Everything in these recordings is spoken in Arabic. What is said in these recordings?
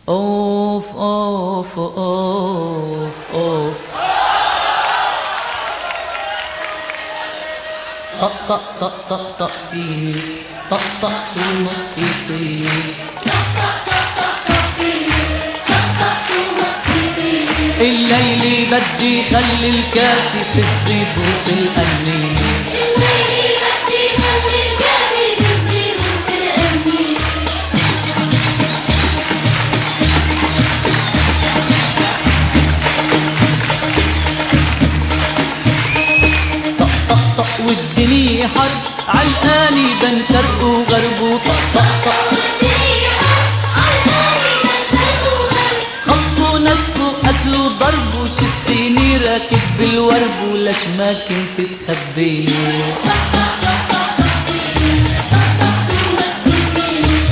اوف اوف اوف اوف طق طق طق طق طق فيني طق طق ومسكتي الليل بدي خلي الكاسي في الزيت وتلقني والدنيا حرب علقاني بين شرق وغرب وطق طق طق خبطوا نسوا قتلوا ضربوا شفتيني راكب بالورب ولش ما كنت تخبيني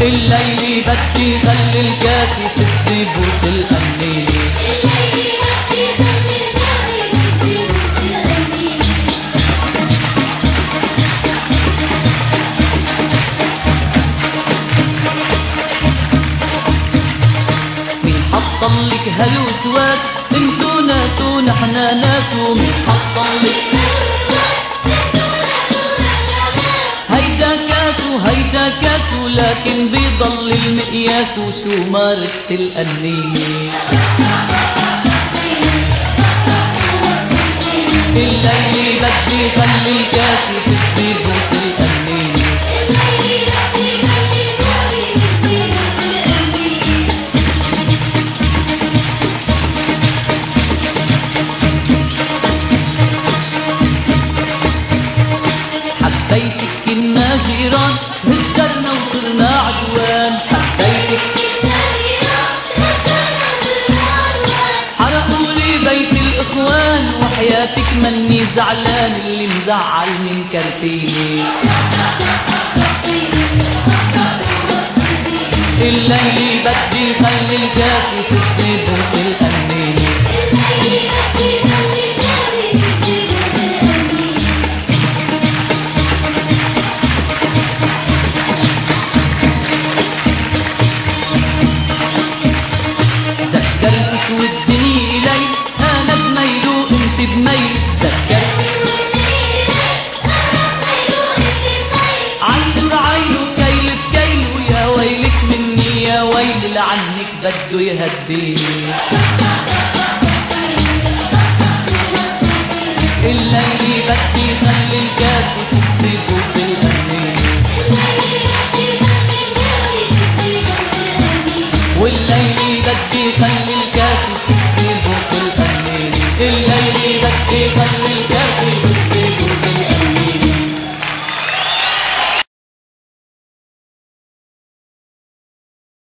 الليل بدي خلي الكاسي في الزيب وتلقني حطلك هالوسواس انتو ناس ونحنا ناس ومين حطلك هيدا كاس وهيدا كاس ولكن بيضل المقياس وشو ما رحت القنية الليل بدي خلي الكاسي في الزيب وتلقني حبيتك كنا جيران هجرنا وصرنا عدوان حبيتك كنا جيران هجرنا وصرنا عدوان حرقوا لي بيت الإخوان وحياتك مني زعلان اللي مزعلني مكرتيني الليل بدي خلي الكاسي في الزيب وتلقني ذكرتك والدنيا لي انا بميل وانت بميل ذكرتك والدنيا لي انا بميل وانت بميل عين بعين وكيل بكيل ويا ويلك مني يا ويل لعنك بده يهديني الليل بدي خلي الكاسي في الزيب وتلقني